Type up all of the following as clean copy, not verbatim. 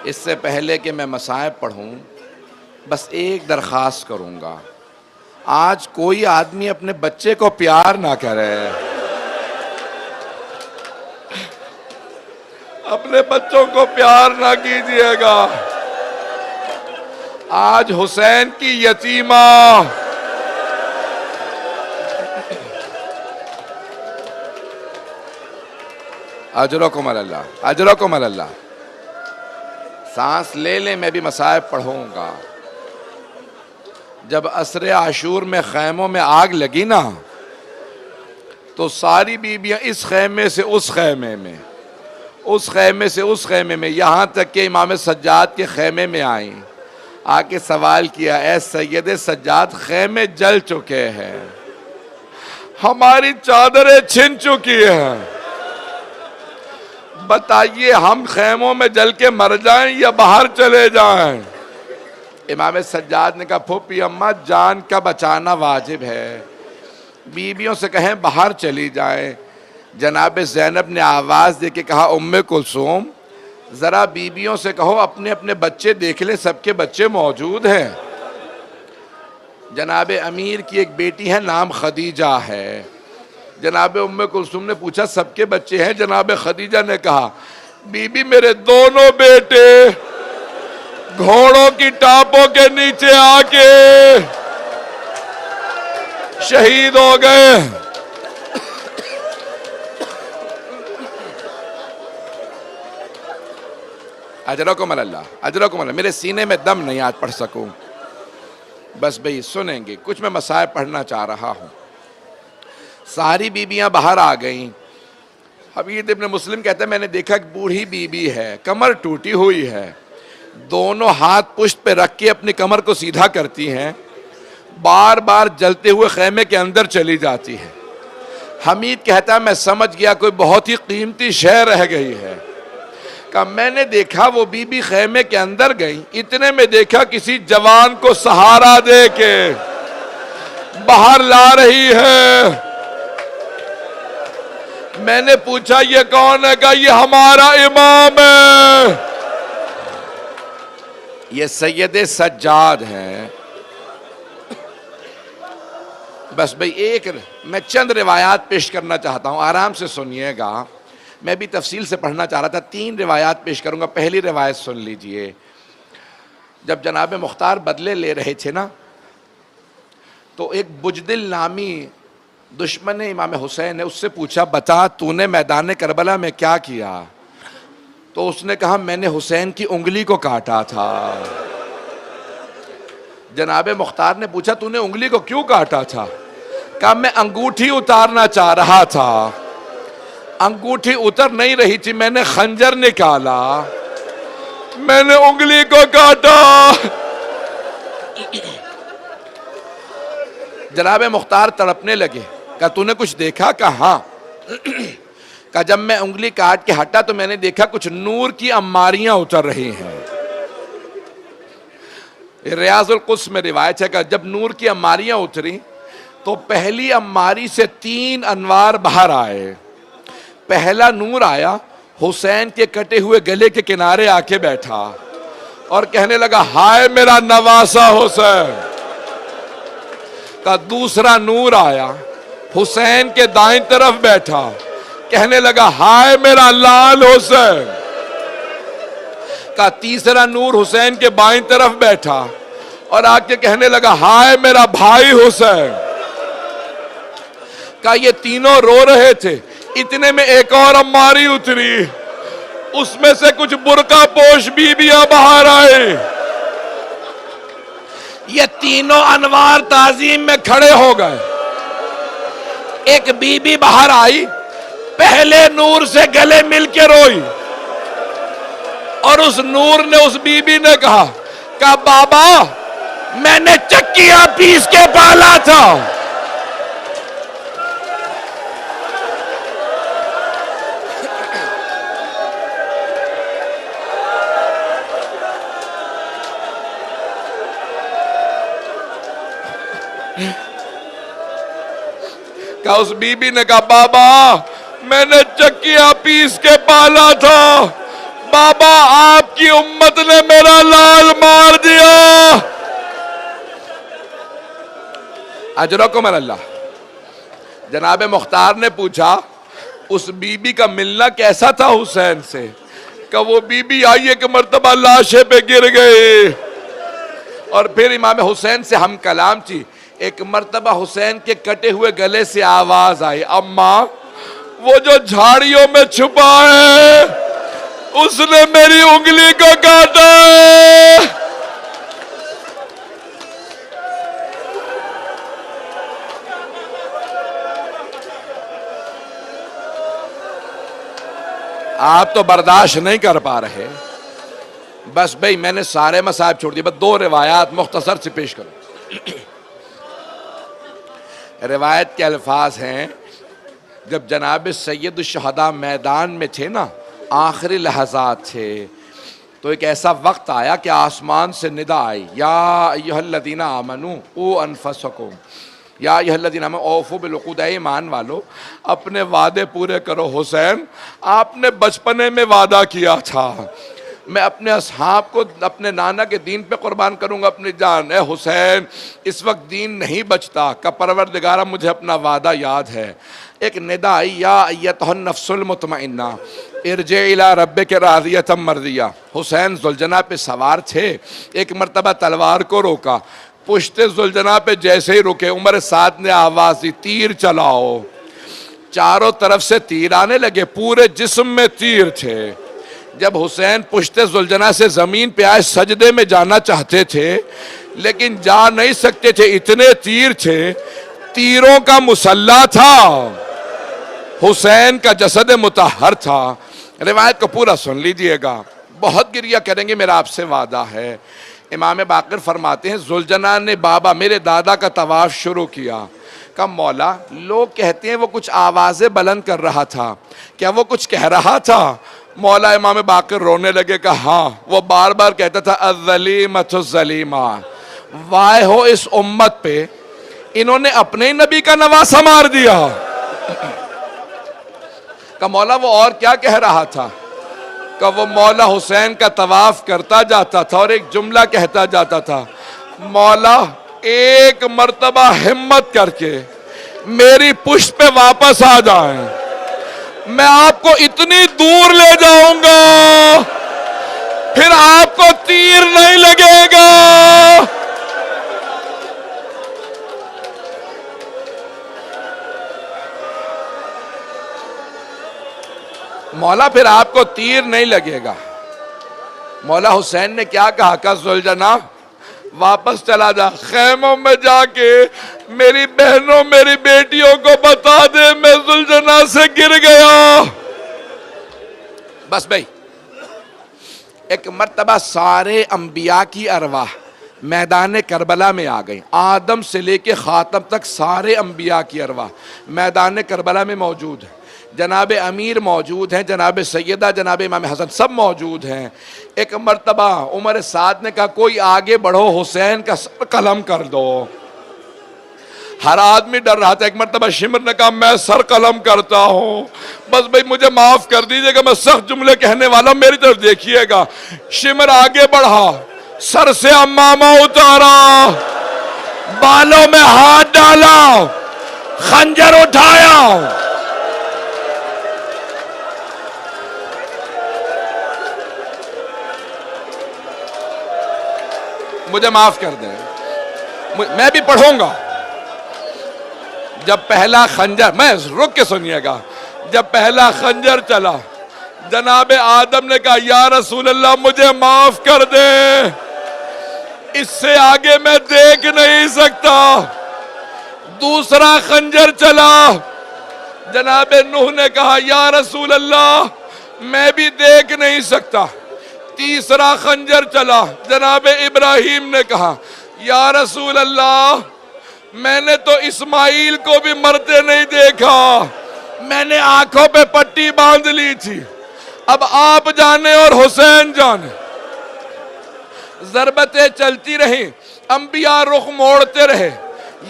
इससे पहले कि मैं मसाइब पढ़ूं, बस एक दरख्वास्त करूंगा। आज कोई आदमी अपने बच्चे को प्यार ना करे, अपने बच्चों को प्यार ना कीजिएगा। आज हुसैन की यतीमा अजरकुम अल्लाह, अजरकुम अल्लाह। सांस ले ले, मैं भी मसाइब पढ़ूंगा। जब असर आशूर में खैमों में आग लगी ना, तो सारी बीबियां इस खैमे से उस खैमे में, उस खैमे से उस खैमे में, यहां तक कि इमाम सज्जाद के खैमे में आई। आके सवाल किया, ऐ सैयद सज्जाद, खैमे जल चुके हैं, हमारी चादरें छिन चुकी हैं, बताइए हम खैमों में जल के मर जाएं या बाहर चले जाएं? इमाम सज्जाद ने कहा, फूफी अम्मा, जान का बचाना वाजिब है, बीबियों से कहें बाहर चली जाएं। जनाब ज़ैनब ने आवाज़ दे के कहा, उम्मे कुलसूम, ज़रा बीबियों से कहो अपने अपने बच्चे देख ले, सबके बच्चे मौजूद हैं। जनाब अमीर की एक बेटी है, नाम खदीजा है। जनाब उम्मे कुलसूम ने पूछा, सबके बच्चे हैं? जनाब खदीजा ने कहा, बीबी मेरे दोनों बेटे घोड़ों की टापों के नीचे आके शहीद हो गए। अजरकुम अल्लाह, अजरकुम अल्लाह। मेरे सीने में दम नहीं आज पढ़ सकूं, बस भाई सुनेंगे। कुछ मैं मसाइब पढ़ना चाह रहा हूं। सारी बीबियां बाहर आ गईं। हबीब इब्न मुस्लिम कहते हैं, मैंने देखा एक बूढ़ी बीबी है, कमर टूटी हुई है, दोनों हाथ पुश्त पे रख के अपनी कमर को सीधा करती हैं, बार बार जलते हुए खैमे के अंदर चली जाती है। हमीद कहता है, मैं समझ गया कोई बहुत ही कीमती शय रह गई है। का मैंने देखा वो बीबी खैमे के अंदर गई, इतने में देखा किसी जवान को सहारा दे के बाहर ला रही है। मैंने पूछा, ये कौन है? कहा, ये हमारा इमाम है, ये सैयद सज्जाद है। बस भाई एक मैं चंद रिवायात पेश करना चाहता हूं, आराम से सुनिएगा। मैं भी तफसील से पढ़ना चाह रहा था, 3 रिवायात पेश करूंगा। पहली रिवायत सुन लीजिए। जब जनाब मुख्तार बदले ले रहे थे ना, तो एक बुजदिल नामी दुश्मन इमाम हुसैन ने उससे पूछा, बता तूने मैदान करबला में क्या किया? तो उसने कहा, मैंने हुसैन की उंगली को काटा था। जनाब मुख्तार ने पूछा, तूने उंगली को क्यों काटा था? कहा, मैं अंगूठी उतारना चाह रहा था, अंगूठी उतर नहीं रही थी, मैंने खंजर निकाला, मैंने उंगली को काटा। जनाब मुख्तार तड़पने लगे। कहा, तूने कुछ देखा? कहा, हाँ। कहा, जब मैं उंगली काट के हटा तो मैंने देखा कुछ नूर की अम्मारियां उतर रही हैं। रियाजुल कुद्स में रिवायत है कि जब नूर की अम्मारियां उतरी तो पहली अम्मारी से 3 अनवार बाहर आए। पहला नूर आया, हुसैन के कटे हुए गले के किनारे आके बैठा और कहने लगा, हाय मेरा नवासा हुसैन। का दूसरा नूर आया, हुसैन के दाईं तरफ बैठा, कहने लगा, हाय मेरा लाल हुसैन। का तीसरा नूर हुसैन के बाईं तरफ बैठा और आके कहने लगा, हाय मेरा भाई हुसैन। का ये तीनों रो रहे थे, इतने में एक और अम्मारी उतरी, उसमें से कुछ बुर्का पोश बीबियां बाहर आए। ये तीनों अनवार ताजीम में खड़े हो गए। एक बीबी बाहर आई, पहले नूर से गले मिल के रोई और उस नूर ने उस बीबी ने कहा, बाबा मैंने चक्कियां पीस के पाला था। उस बीबी ने कहा, बाबा मैंने चक्कियां पीस के पाला था, बाबा आपकी उम्मत ने मेरा लाल मार दिया। अजरकुम अल्लाह। जनाब मुख्तार ने पूछा उस बीबी का मिलना कैसा था हुसैन से? कि वो बीबी आई एक मर्तबा लाशे पे गिर गए और फिर इमाम हुसैन से हम कलाम थी। एक मर्तबा हुसैन के कटे हुए गले से आवाज आई, अम्मा वो जो झाड़ियों में छुपा है उसने मेरी उंगली को काटा है। आप तो बर्दाश्त नहीं कर पा रहे। बस भाई मैंने सारे मसाइब छोड़ दिए, बस दो रिवायात मुख्तसर से पेश करूं। रिवायत के अल्फाज हैं, जब जनाब सैयद शहदा मैदान में थे ना, आखिरी लहज़ात थे, तो एक ऐसा वक्त आया कि आसमान से निदा आई, या अय्युहल्लज़ीना आमनू क़ू अनफुसकुम, या अय्युहल्लज़ीना आमनू औफ़ू बिल-उक़ूद, ईमान वालो अपने वादे पूरे करो। हुसैन आपने बचपने में वादा किया था, मैं अपने असहाब को अपने नाना के दीन पे कुर्बान करूंगा अपनी जान। ए हुसैन इस वक्त दीन नहीं बचता का परवरदिगारा मुझे अपना वादा याद है। एक निदा आई, या अय्यतुहन नफ्सुल मुतमइन्ना इरजे इला रब्बिक राज़ियतम मर्दिया। हुसैन जुलजना पे सवार थे, एक मर्तबा तलवार को रोका, पुश्ते जुलजना पे जैसे ही रुके उमर साद ने आवाज दी, तीर चलाओ। चारों तरफ से तीर आने लगे, पूरे जिस्म में तीर थे। जब हुसैन पुश्ते जुलजना से जमीन पे आए, सजदे में जाना चाहते थे लेकिन जा नहीं सकते थे, इतने तीर थे, तीरों का मुसल्ला था, हुसैन का जसद मुतहर था। रिवायत को पूरा सुन लीजिएगा, बहुत गिरिया करेंगे, मेरा आपसे वादा है। इमाम बाक़िर फरमाते हैं, जुलजना ने बाबा मेरे दादा का तवाफ शुरू किया। कब मौला, लोग कहते हैं वो कुछ आवाज़ें बुलंद कर रहा था, क्या वो कुछ कह रहा था? मौला इमाम बाक़िर रोने लगे, कहा हाँ, वो बार बार कहता था अज़्ज़लीमतु ज़लीमा, वाह हो इस उम्मत पे, इन्होंने अपने ही नबी का नवासा मार दिया। का मौला वो और क्या कह रहा था? का वो मौला हुसैन का तवाफ करता जाता था और एक जुमला कहता जाता था, मौला एक मर्तबा हिम्मत करके मेरी पुश्त पे वापस आ जाएं, मैं आपको इतनी दूर ले जाऊंगा फिर आपको तीर नहीं लगेगा। मौला फिर आपको तीर नहीं लगेगा। मौला हुसैन ने क्या कहा? का जुलजना वापस चला जा, खैमों में जाके मेरी बहनों मेरी बेटियों को बता दे मैं जुलजना से गिर गया। बस भाई, एक मर्तबा सारे अंबिया की अरवाह मैदान करबला में आ गई। आदम से लेके खातम तक सारे अंबिया की अरवाह मैदान करबला में मौजूद है। जनाब अमीर मौजूद हैं, जनाब सैयदा, जनाब इमाम हसन सब मौजूद हैं। एक मर्तबा उमर साद ने कहा, कोई आगे बढ़ो, हुसैन का सर कलम कर दो। हर आदमी डर रहा था। एक मर्तबा शिमर ने कहा, मैं सर कलम करता हूँ, बस भाई मुझे माफ कर दीजिएगा, मैं सख्त जुमले कहने वाला हूं, मेरी तरफ देखिएगा। शिमर आगे बढ़ा, सर से अम्मामा उतारा, बालों में हाथ डाला, खंजर उठाया। मुझे माफ कर दें, मैं भी पढ़ूंगा। जब पहला खंजर, मैं रुक के सुनिएगा, जब पहला खंजर चला, जनाबे आदम ने कहा, या रसूल अल्लाह मुझे माफ कर दे, इससे आगे मैं देख नहीं सकता। दूसरा खंजर चला, जनाबे नूह ने कहा, या रसूल अल्लाह मैं भी देख नहीं सकता। तीसरा खंजर चला, जनाब इब्राहिम ने कहा, या रसूल अल्लाह मैंने तो इस्माइल को भी मरते नहीं देखा, मैंने आंखों पे पट्टी बांध ली थी, अब आप जाने और हुसैन जाने। ज़रबतें चलती रही, अंबिया रुख मोड़ते रहे,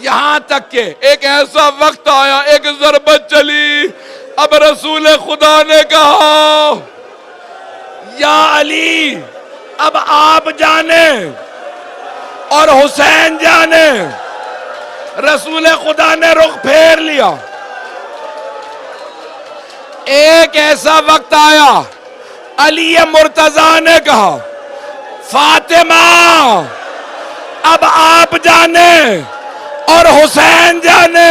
यहां तक के एक ऐसा वक्त आया, एक ज़रबत चली, अब रसूल खुदा ने कहा, या अली, अब आप जाने और हुसैन जाने। रसूल खुदा ने रुख फेर लिया। एक ऐसा वक्त आया, अली मुर्तजा ने कहा, फातिमा, अब आप जाने और हुसैन जाने,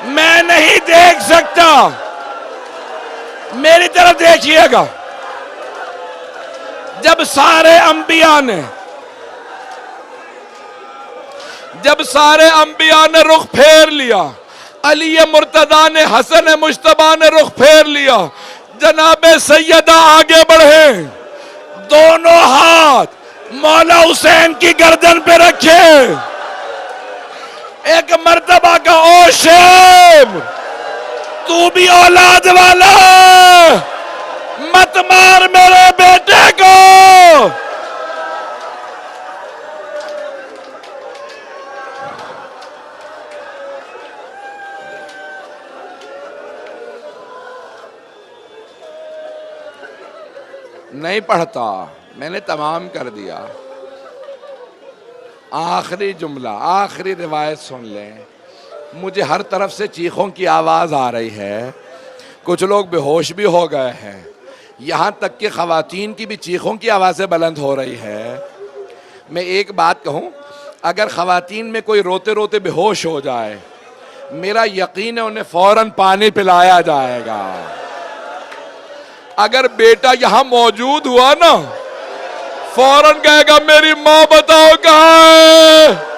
मैं नहीं देख सकता। मेरी तरफ देखिएगा। जब सारे अंबिया ने रुख फेर लिया, अली मुर्तदा ने, हसन मुश्तबा ने रुख फेर लिया, जनाबे सैयदा आगे बढ़े, दोनों हाथ मौला हुसैन की गर्दन पे रखे, एक मर्तबा का, ओ शेम, तू भी औलाद वाला, मत मार मेरे बेटे को। नहीं पढ़ता, मैंने तमाम कर दिया। आखिरी जुमला, आखिरी रिवायत सुन लें। मुझे हर तरफ से चीखों की आवाज आ रही है, कुछ लोग बेहोश भी हो गए हैं, यहां तक कि खवातीन की भी चीखों की आवाजें बुलंद हो रही है। मैं एक बात कहूं, अगर खवातीन में कोई रोते रोते बेहोश हो जाए, मेरा यकीन है उन्हें फौरन पानी पिलाया जाएगा। अगर बेटा यहां मौजूद हुआ ना, फौरन कहेगा, मेरी मां बताओ कहां है।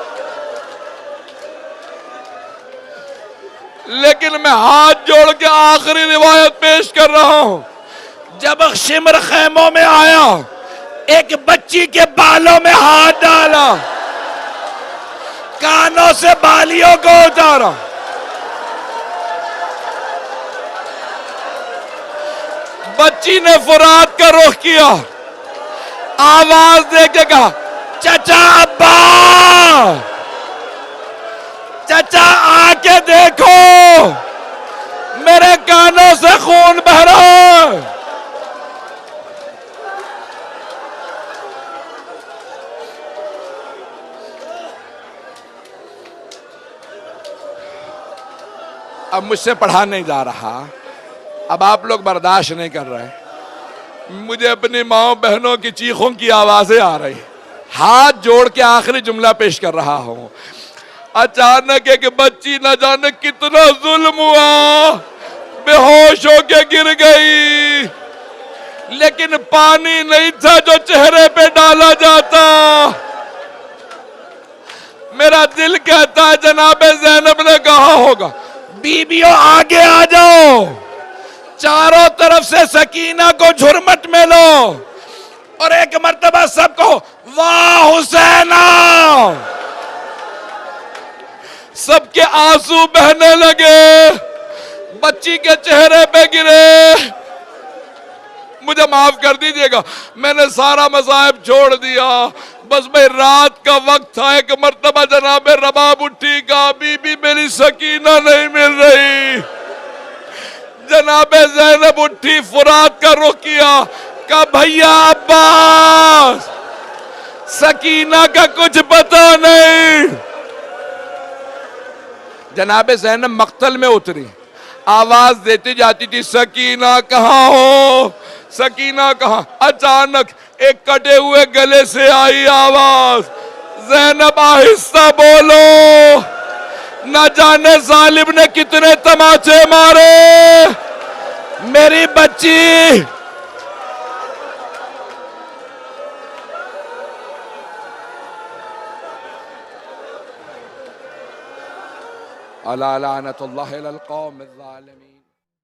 लेकिन मैं हाथ जोड़ के आखिरी रिवायत पेश कर रहा हूं। जब शिमर खैमों में आया, एक बच्ची के बालों में हाथ डाला, कानों से बालियों को उतारा, बच्ची ने फुरात का रुख किया, आवाज देके कहा, चचा अब्बा, चचा आके देखो, मेरे कानों से खून बह रहा है। अब मुझसे पढ़ा नहीं जा रहा, अब आप लोग बर्दाश्त नहीं कर रहे। मुझे अपनी माओ बहनों की चीखों की आवाजें आ रही, हाथ जोड़ के आखिरी जुमला पेश कर रहा हूं। अचानक एक बच्ची न जाने कितना जुल्म हुआ, बेहोश होके गिर गई, लेकिन पानी नहीं था जो चेहरे पे डाला जाता। मेरा दिल कहता है जनाबे ज़ैनब ने कहा होगा, बीबियों आगे आ जाओ, चारों तरफ से सकीना को झुरमट में लो और एक मर्तबा सबको वाह हुसैना। सबके आंसू बहने लगे, बच्ची के चेहरे पे गिरे। मुझे माफ कर दीजिएगा, मैंने सारा मसाइब छोड़ दिया। बस भाई रात का वक्त था, एक मर्तबा जनाबे रबाब उठी का, बीबी मेरी सकीना नहीं मिल रही। जनाबे ज़ैनब उठी, फुरात का रुख किया, कहा भैया अब्बास, सकीना का कुछ पता नहीं। जनाबे ज़ैनब मक्तल में उतरी, आवाज देती जाती थी, सकीना कहाँ हो, सकीना कहाँ। अचानक एक कटे हुए गले से आई आवाज, ज़ैनब आहिस्ता बोलो, न जाने जालिम ने कितने तमाचे मारे मेरी बच्ची। अला लानतुल्लाहि अलल कौमिज़ ज़ालिमीन।